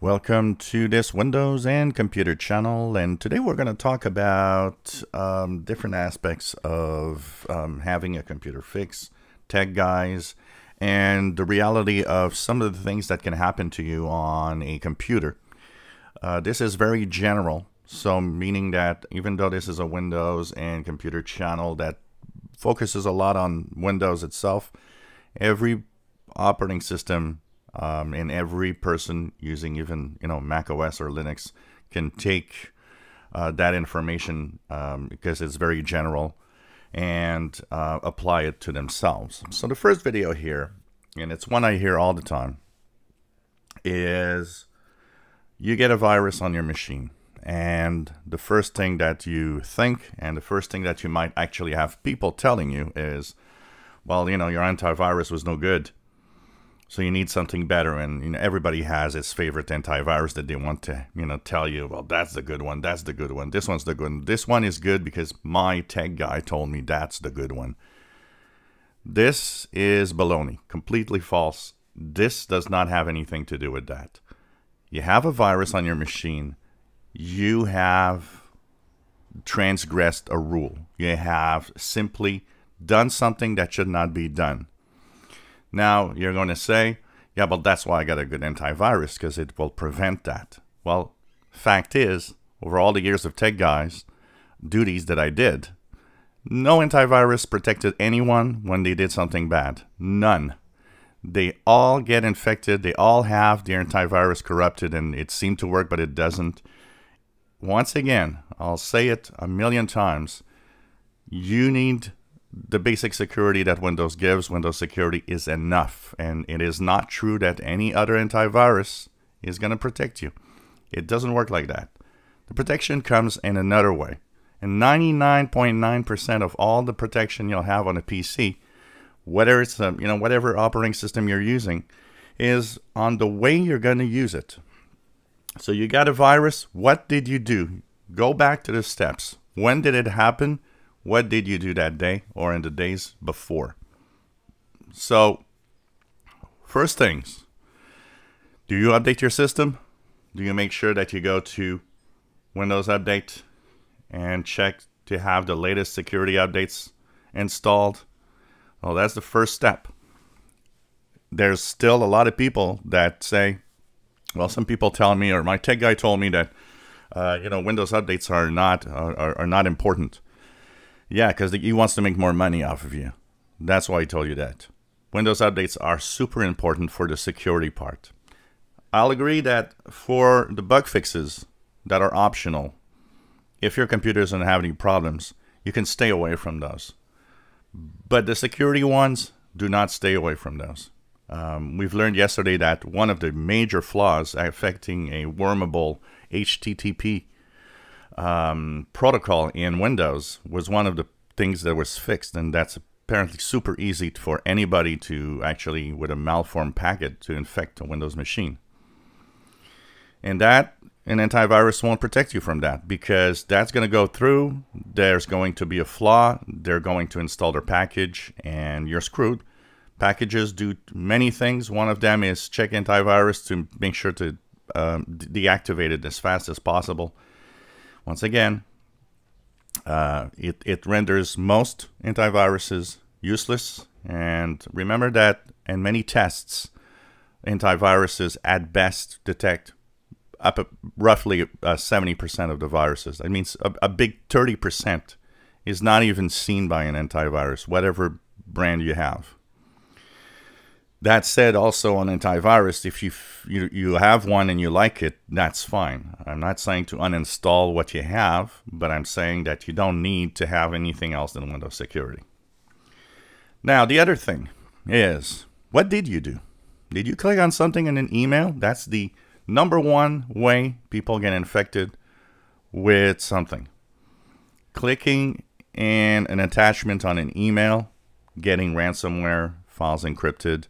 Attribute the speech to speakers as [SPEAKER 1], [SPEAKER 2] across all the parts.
[SPEAKER 1] Welcome to this Windows and computer channel, and today we're going to talk about different aspects of having a computer fix, tech guys, and the reality of some of the things that can happen to you on a computer. This is very general, so meaning that even though this is a Windows and computer channel that focuses a lot on Windows itself, every operating system and every person using even Mac OS or Linux can take that information because it's very general and apply it to themselves. So the first video here, and it's one I hear all the time, is you get a virus on your machine, and the first thing that you think and the first thing that you might actually have people telling you is, well, your antivirus was no good, so you need something better. And everybody has its favorite antivirus that they want to tell you, well, that's the good one, that's the good one, this one's the good one, this one is good because my tech guy told me that's the good one. This is baloney, completely false. This does not have anything to do with that. You have a virus on your machine, you have transgressed a rule, you have simply done something that should not be done. Now, you're going to say, yeah, but that's why I got a good antivirus, because it will prevent that. Well, fact is, over all the years of tech guys, duties that I did, no antivirus protected anyone when they did something bad. None. They all get infected. They all have their antivirus corrupted, and it seemed to work, but it doesn't. Once again, I'll say it a million times, you need the basic security that Windows gives. Windows security is enough, and it is not true that any other antivirus is going to protect you. It doesn't work like that. The protection comes in another way, and 99.9% of all the protection you'll have on a PC, whether it's whatever operating system you're using, is on the way you're going to use it. So you got a virus. What did you do? Go back to the steps. When did it happen? What did you do that day or in the days before? So, first things, do you update your system? Do you make sure that you go to Windows Update and check to have the latest security updates installed? Well, that's the first step. There's still a lot of people that say, well, some people tell me, or my tech guy told me that, Windows updates are not important. Yeah, because he wants to make more money off of you. That's why he told you that. Windows updates are super important for the security part. I'll agree that for the bug fixes that are optional, if your computer doesn't have any problems, you can stay away from those. But the security ones, do not stay away from those. We've learned yesterday that one of the major flaws affecting a wormable HTTP protocol in Windows was one of the things that was fixed, and that's apparently super easy for anybody to actually, with a malformed packet, to infect a Windows machine. And that an antivirus won't protect you from that, because that's going to go through, there's going to be a flaw, they're going to install their package, and you're screwed. Packages do many things. One of them is check antivirus to make sure to deactivate it as fast as possible. Once again, it renders most antiviruses useless. And remember that in many tests, antiviruses at best detect up roughly 70% of the viruses. That means a big 30% is not even seen by an antivirus, whatever brand you have. That said, also on antivirus, if you have one and you like it, that's fine. I'm not saying to uninstall what you have, but I'm saying that you don't need to have anything else than Windows security. Now, the other thing is, what did you do? Did you click on something in an email? That's the number one way people get infected with something. Clicking in an attachment on an email, getting ransomware, files encrypted,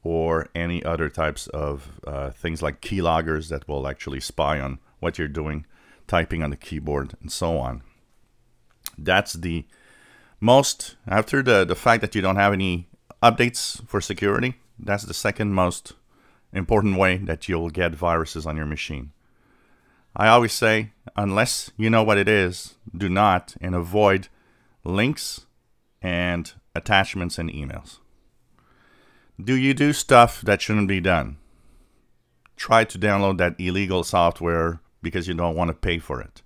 [SPEAKER 1] or any other types of things like keyloggers that will actually spy on what you're doing, typing on the keyboard, and so on. That's the most, after the fact that you don't have any updates for security, that's the second most important way that you'll get viruses on your machine. I always say, unless you know what it is, do not and avoid links and attachments in emails. Do you do stuff that shouldn't be done? Try to download that illegal software because you don't want to pay for it.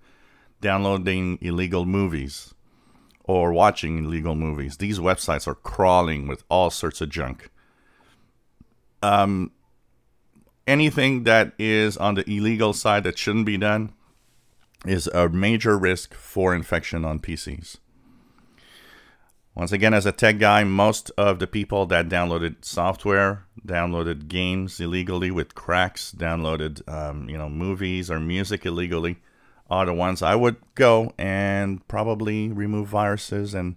[SPEAKER 1] Downloading illegal movies or watching illegal movies. These websites are crawling with all sorts of junk. Anything that is on the illegal side that shouldn't be done is a major risk for infection on PCs. Once again, as a tech guy, most of the people that downloaded software, downloaded games illegally with cracks, downloaded movies or music illegally, are the ones I would go and probably remove viruses and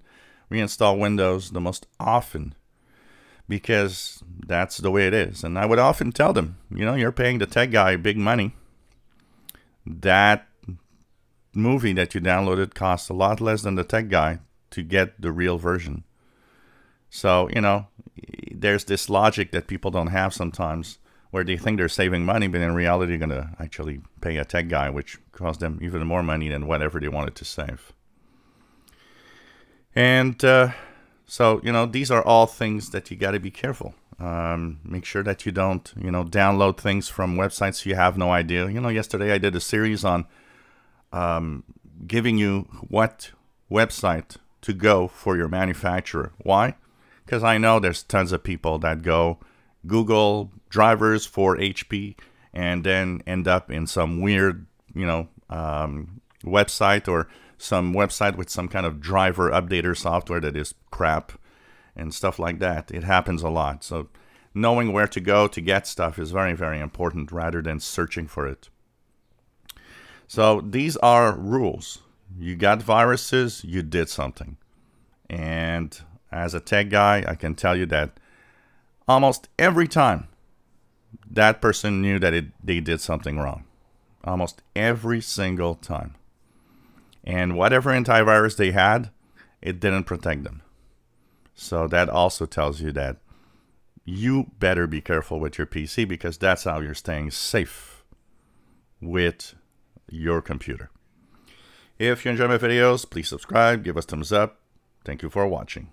[SPEAKER 1] reinstall Windows the most often, because that's the way it is. And I would often tell them, you're paying the tech guy big money. That movie that you downloaded costs a lot less than the tech guy to get the real version. So, there's this logic that people don't have sometimes, where they think they're saving money, but in reality they're going to actually pay a tech guy, which costs them even more money than whatever they wanted to save. And so, these are all things that you got to be careful. Make sure that you don't, download things from websites you have no idea. Yesterday I did a series on giving you what website to go for your manufacturer. Why? Because I know there's tons of people that go Google drivers for HP and then end up in some weird, website, or some website with some kind of driver updater software that is crap and stuff like that. It happens a lot. So knowing where to go to get stuff is very, very important rather than searching for it. So these are rules. You got viruses, you did something. And as a tech guy, I can tell you that almost every time that person knew that they did something wrong. Almost every single time. And whatever antivirus they had, it didn't protect them. So that also tells you that you better be careful with your PC, because that's how you're staying safe with your computer. If you enjoy my videos, please subscribe, give us thumbs up. Thank you for watching.